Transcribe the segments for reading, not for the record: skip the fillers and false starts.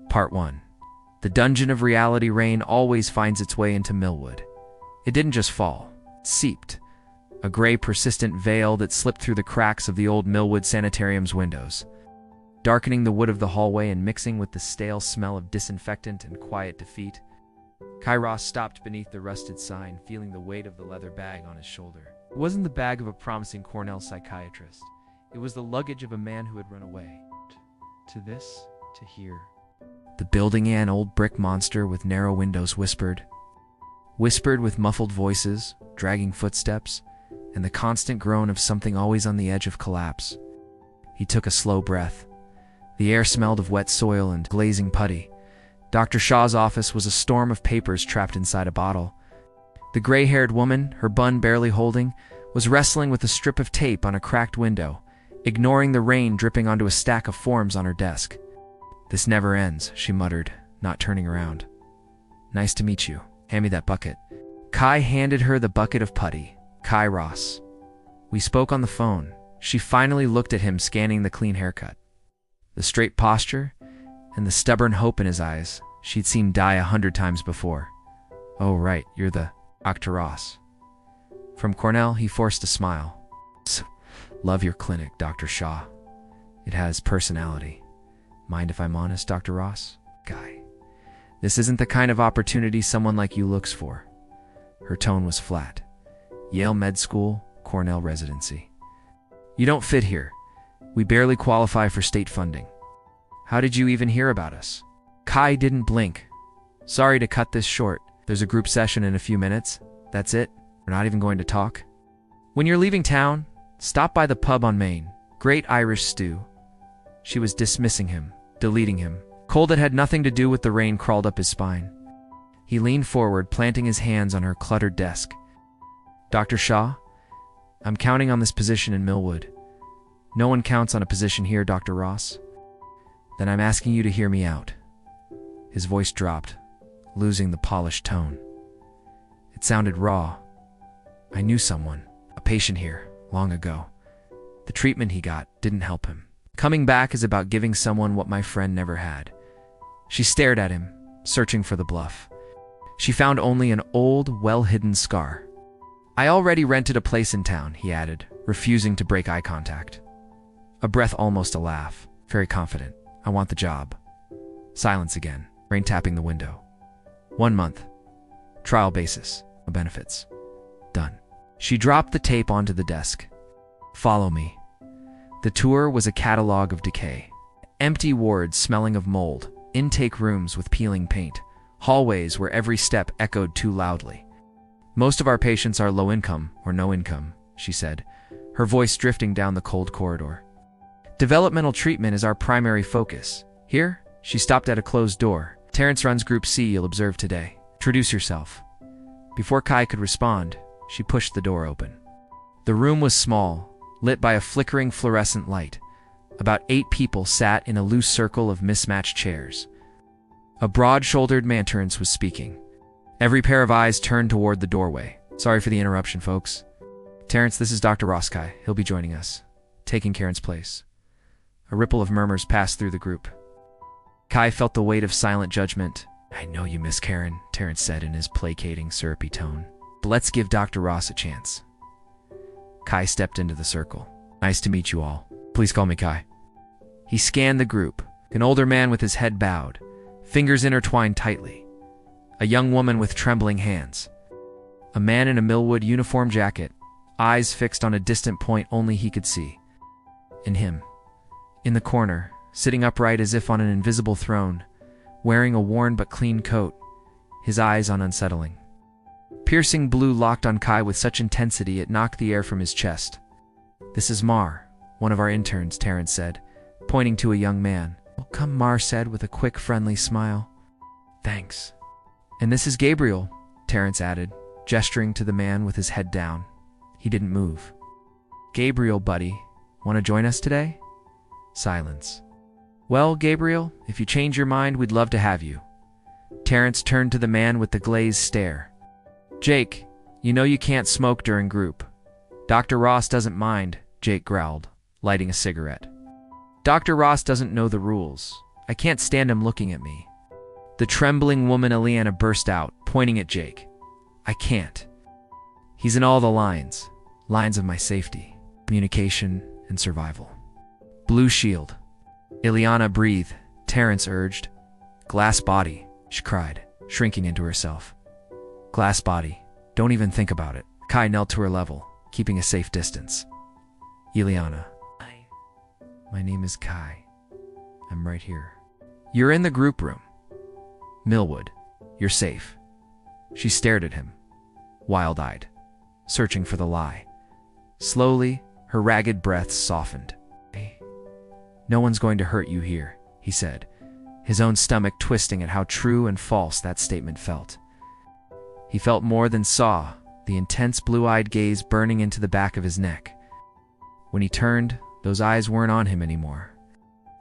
Part 1. The dungeon of reality rain always finds its way into Millwood. It didn't just fall, it seeped. A gray, persistent veil that slipped through the cracks of the old Millwood Sanitarium's windows, darkening the wood of the hallway and mixing with the stale smell of disinfectant and quiet defeat. Kairos stopped beneath the rusted sign, feeling the weight of the leather bag on his shoulder. It wasn't the bag of a promising Cornell psychiatrist. It was the luggage of a man who had run away. To this, to here. The building an old brick monster with narrow windows whispered with muffled voices, dragging footsteps, and the constant groan of something always on the edge of collapse. He took a slow breath. The air smelled of wet soil and glazing putty. Dr. Shaw's office was a storm of papers trapped inside a bottle. The gray-haired woman, her bun barely holding, was wrestling with a strip of tape on a cracked window, ignoring the rain dripping onto a stack of forms on her desk. "This never ends," she muttered, not turning around. "Nice to meet you. Hand me that bucket." Kai handed her the bucket of putty. Kairos. We spoke on the phone. She finally looked at him, scanning the clean haircut, the straight posture, and the stubborn hope in his eyes she'd seen die 100 times before. "Oh, right, you're the Dr. Ross." From Cornell, he forced a smile. "Love your clinic, Dr. Shaw. It has personality. Mind if I'm honest, Dr. Ross? Guy, this isn't the kind of opportunity someone like you looks for." Her tone was flat. Yale Med School, Cornell residency. "You don't fit here. We barely qualify for state funding." "How did you even hear about us?" Kai didn't blink. "Sorry to cut this short. There's a group session in a few minutes. That's it. We're not even going to talk. When you're leaving town, stop by the pub on Main. Great Irish stew." She was dismissing him, deleting him. Cold that had nothing to do with the rain crawled up his spine. He leaned forward, planting his hands on her cluttered desk. "Dr. Shaw, I'm counting on this position in Millwood. No one counts on a position here, Dr. Ross. Then I'm asking you to hear me out." His voice dropped, losing the polished tone. It sounded raw. "I knew someone, a patient here, long ago. The treatment he got didn't help him. Coming back is about giving someone what my friend never had." She stared at him, searching for the bluff. She found only an old, well-hidden scar. "I already rented a place in town," he added, refusing to break eye contact. A breath, almost a laugh, very confident. "I want the job." Silence again, rain tapping the window. 1 month. Trial basis, no benefits. Done. She dropped the tape onto the desk. "Follow me." The tour was a catalog of decay. Empty wards smelling of mold, intake rooms with peeling paint, hallways where every step echoed too loudly. "Most of our patients are low income or no income," she said, her voice drifting down the cold corridor. "Developmental treatment is our primary focus. Here," she stopped at a closed door. "Terrence runs Group C, you'll observe today. Introduce yourself." Before Kai could respond, she pushed the door open. The room was small, lit by a flickering fluorescent light. About 8 people sat in a loose circle of mismatched chairs. A broad-shouldered manturance was speaking. Every pair of eyes turned toward the doorway. "Sorry for the interruption, folks. Terrence, this is Dr. Roski. He'll be joining us, taking Karen's place." A ripple of murmurs passed through the group. Kai felt the weight of silent judgment. "I know you miss Karen," Terrence said in his placating, syrupy tone. "But let's give Dr. Ross a chance." Kai stepped into the circle. "Nice to meet you all. Please call me Kai." He scanned the group. An older man with his head bowed, fingers intertwined tightly. A young woman with trembling hands. A man in a Millwood uniform jacket, eyes fixed on a distant point only he could see. And him. In the corner, sitting upright as if on an invisible throne, wearing a worn but clean coat, his eyes on unsettling. Piercing blue locked on Kai with such intensity it knocked the air from his chest. "This is Mar, one of our interns," Terrence said, pointing to a young man. "Welcome," Mar said with a quick, friendly smile. "Thanks." "And this is Gabriel," Terrence added, gesturing to the man with his head down. He didn't move. "Gabriel, buddy, want to join us today?" Silence. "Well, Gabriel, if you change your mind, we'd love to have you." Terrence turned to the man with the glazed stare. "Jake, you know you can't smoke during group." "Dr. Ross doesn't mind," Jake growled, lighting a cigarette. "Dr. Ross doesn't know the rules. I can't stand him looking at me. The trembling woman Eliana burst out, pointing at Jake. I can't. He's in all the lines of my safety, communication, and survival. Blue shield. Ileana, breathe, Terrence urged. Glass body, she cried, shrinking into herself. Glass body, don't even think about it. Kai knelt to her level, keeping a safe distance. Ileana. My name is Kai. I'm right here. You're in the group room. Millwood, you're safe. She stared at him, wild-eyed, searching for the lie. Slowly, her ragged breath softened. No one's going to hurt you here, he said, his own stomach twisting at how true and false that statement felt. He felt more than saw, the intense blue-eyed gaze burning into the back of his neck. When he turned, those eyes weren't on him anymore.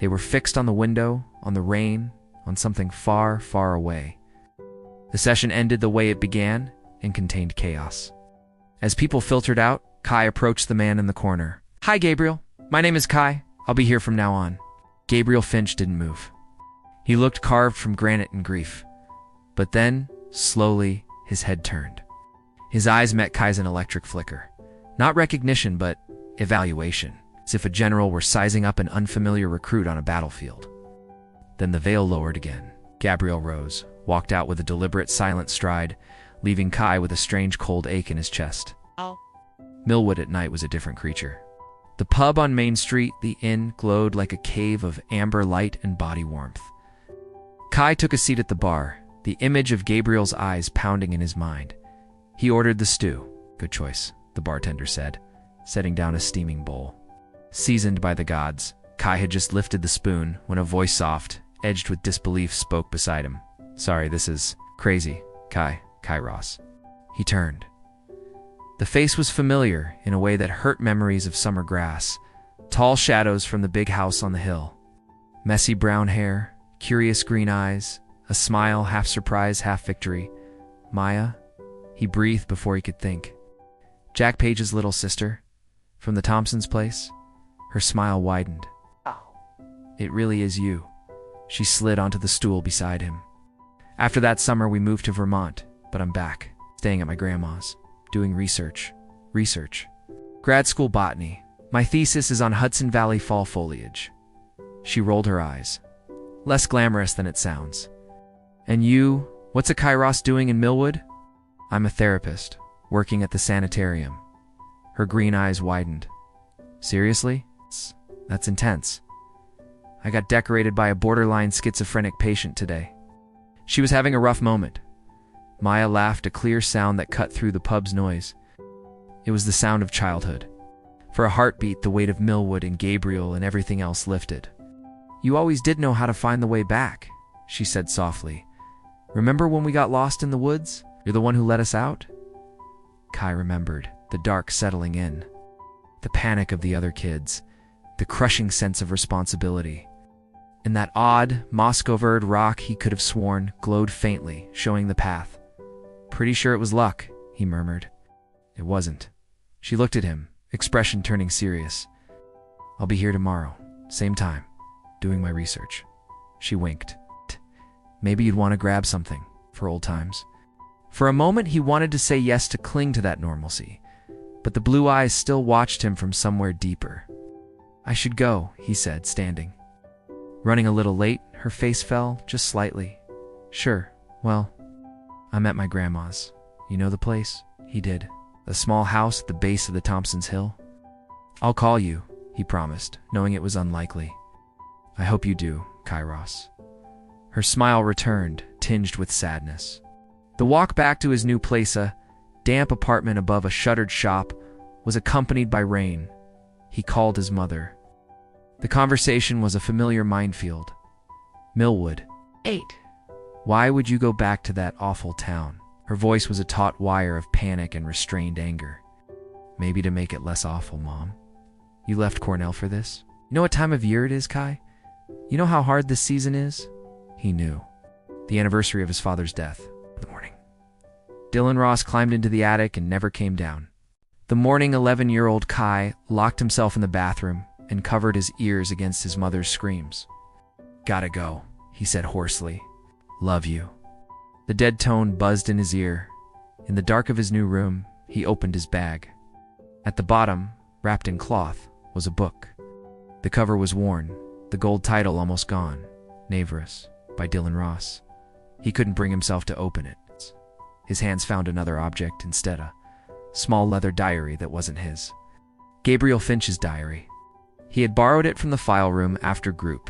They were fixed on the window, on the rain, on something far, far away. The session ended the way it began and contained chaos. As people filtered out, Kai approached the man in the corner. Hi, Gabriel. My name is Kai. I'll be here from now on. Gabriel Finch didn't move. He looked carved from granite in grief. But then, slowly, his head turned. His eyes met Kai's an electric flicker. Not recognition, but evaluation, as if a general were sizing up an unfamiliar recruit on a battlefield. Then the veil lowered again. Gabriel rose, walked out with a deliberate, silent stride, leaving Kai with a strange cold ache in his chest. Millwood at night was a different creature. The pub on Main Street, the inn, glowed like a cave of amber light and body warmth. Kai took a seat at the bar, the image of Gabriel's eyes pounding in his mind. He ordered the stew. Good choice, the bartender said, setting down a steaming bowl. Seasoned by the gods, Kai had just lifted the spoon when a voice soft, edged with disbelief, spoke beside him. Sorry, this is crazy, Kai Ross. He turned. The face was familiar in a way that hurt memories of summer grass, tall shadows from the big house on the hill. Messy brown hair, curious green eyes, a smile half surprise, half victory. Maya? He breathed before he could think. Jack Page's little sister? From the Thompsons' place? Her smile widened. It really is you. She slid onto the stool beside him. After that summer, we moved to Vermont, but I'm back, staying at my grandma's, doing research. Grad school botany. My thesis is on Hudson Valley fall foliage. She rolled her eyes. Less glamorous than it sounds. And you, what's a Kairos doing in Millwood? I'm a therapist, working at the sanitarium. Her green eyes widened. Seriously? That's intense. I got decorated by a borderline schizophrenic patient today. She was having a rough moment. Maya laughed, a clear sound that cut through the pub's noise. It was the sound of childhood. For a heartbeat, the weight of Millwood and Gabriel and everything else lifted. You always did know how to find the way back, she said softly. Remember when we got lost in the woods? You're the one who let us out? Kai remembered, the dark settling in. The panic of the other kids. The crushing sense of responsibility. And that odd, moss-covered rock he could have sworn glowed faintly, showing the path. Pretty sure it was luck, he murmured. It wasn't. She looked at him, expression turning serious. I'll be here tomorrow, same time, doing my research. She winked. Maybe you'd want to grab something, for old times. For a moment he wanted to say yes to cling to that normalcy, but the blue eyes still watched him from somewhere deeper. I should go, he said, standing. Running a little late, her face fell, just slightly. Sure, well, I'm at my grandma's. You know the place? He did. The small house at the base of the Thompsons' Hill. I'll call you, he promised, knowing it was unlikely. I hope you do, Kairos. Her smile returned, tinged with sadness. The walk back to his new place, a damp apartment above a shuttered shop, was accompanied by rain. He called his mother. The conversation was a familiar minefield. Millwood. 8. Why would you go back to that awful town? Her voice was a taut wire of panic and restrained anger. Maybe to make it less awful, Mom. You left Cornell for this? You know what time of year it is, Kai? You know how hard this season is? He knew. The anniversary of his father's death. The morning. Dylan Ross climbed into the attic and never came down. The morning 11-year-old Kai locked himself in the bathroom and covered his ears against his mother's screams. Gotta go, he said hoarsely. Love you. The dead tone buzzed in his ear. In the dark of his new room, he opened his bag. At the bottom, wrapped in cloth, was a book. The cover was worn, the gold title almost gone. Navarus, by Dylan Ross. He couldn't bring himself to open it. His hands found another object instead, a small leather diary that wasn't his. Gabriel Finch's diary. He had borrowed it from the file room after group.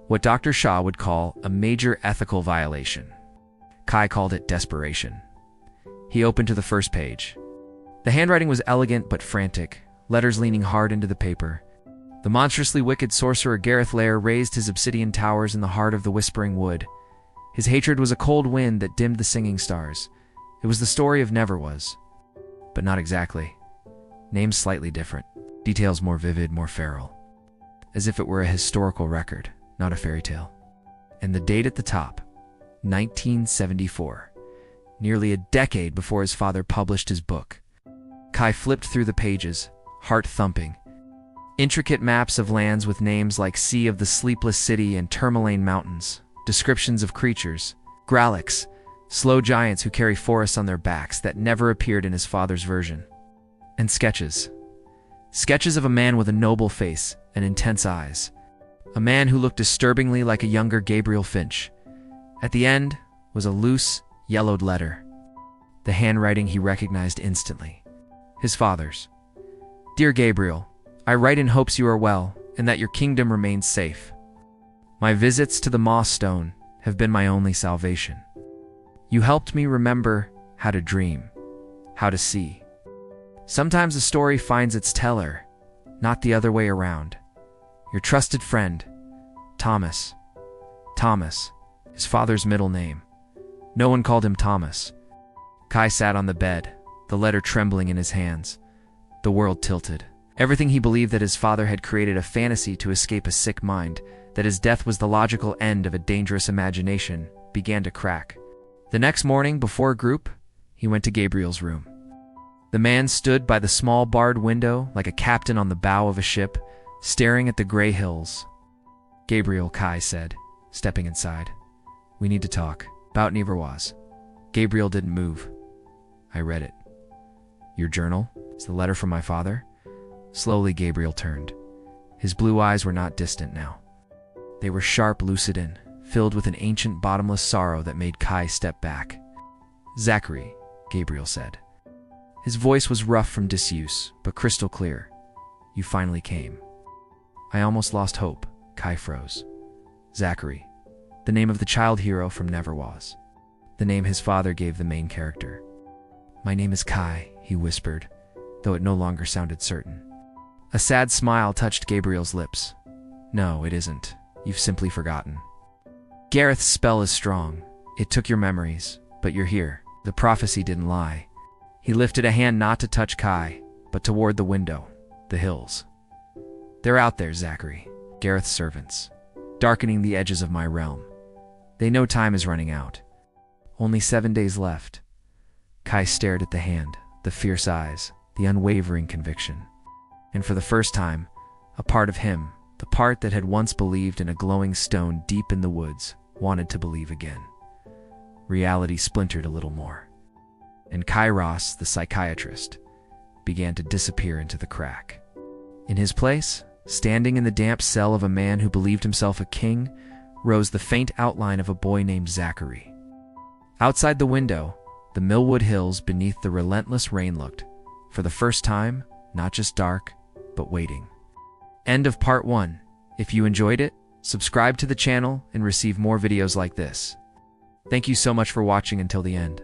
What Dr. Shaw would call a major ethical violation. Kai called it desperation. He opened to the first page. The handwriting was elegant but frantic, letters leaning hard into the paper. The monstrously wicked sorcerer Gareth Lair raised his obsidian towers in the heart of the Whispering Wood. His hatred was a cold wind that dimmed the singing stars. It was the story of Neverwas. But not exactly. Names slightly different. Details more vivid, more feral. As if it were a historical record, not a fairy tale. And the date at the top, 1974. Nearly a decade before his father published his book. Kai flipped through the pages, heart thumping. Intricate maps of lands with names like Sea of the Sleepless City and Tourmaline Mountains. Descriptions of creatures, Gralix, slow giants who carry forests on their backs that never appeared in his father's version. And sketches. Sketches of a man with a noble face and intense eyes. A man who looked disturbingly like a younger Gabriel Finch. At the end was a loose, yellowed letter. The handwriting he recognized instantly. His father's. Dear Gabriel, I write in hopes you are well and that your kingdom remains safe. My visits to the Moss Stone have been my only salvation. You helped me remember how to dream, how to see. Sometimes a story finds its teller, not the other way around. Your trusted friend, Thomas. Thomas, his father's middle name. No one called him Thomas. Kai sat on the bed, the letter trembling in his hands. The world tilted. Everything he believed that his father had created a fantasy to escape a sick mind, that his death was the logical end of a dangerous imagination, began to crack. The next morning, before group, he went to Gabriel's room. The man stood by the small barred window like a captain on the bow of a ship, staring at the gray hills. Gabriel, Kai said, stepping inside. We need to talk. About Neverwas. Gabriel didn't move. I read it. Your journal? It's the letter from my father? Slowly, Gabriel turned. His blue eyes were not distant now. They were sharp, lucid, and filled with an ancient, bottomless sorrow that made Kai step back. Zachary, Gabriel said. His voice was rough from disuse, but crystal clear. You finally came. I almost lost hope. Kai froze. Zachary, the name of the child hero from Neverwas. The name his father gave the main character. My name is Kai, he whispered, though it no longer sounded certain. A sad smile touched Gabriel's lips. No, it isn't. You've simply forgotten. Gareth's spell is strong. It took your memories, but you're here. The prophecy didn't lie. He lifted a hand not to touch Kai, but toward the window, the hills. They're out there, Zachary, Gareth's servants, darkening the edges of my realm. They know time is running out. Only 7 days left. Kai stared at the hand, the fierce eyes, the unwavering conviction. And for the first time, a part of him, the part that had once believed in a glowing stone deep in the woods, wanted to believe again. Reality splintered a little more. And Kairos, the psychiatrist, began to disappear into the crack. In his place, standing in the damp cell of a man who believed himself a king, rose the faint outline of a boy named Zachary. Outside the window, the Millwood Hills beneath the relentless rain looked, for the first time, not just dark, but waiting. End of part 1. If you enjoyed it, subscribe to the channel and receive more videos like this. Thank you so much for watching until the end.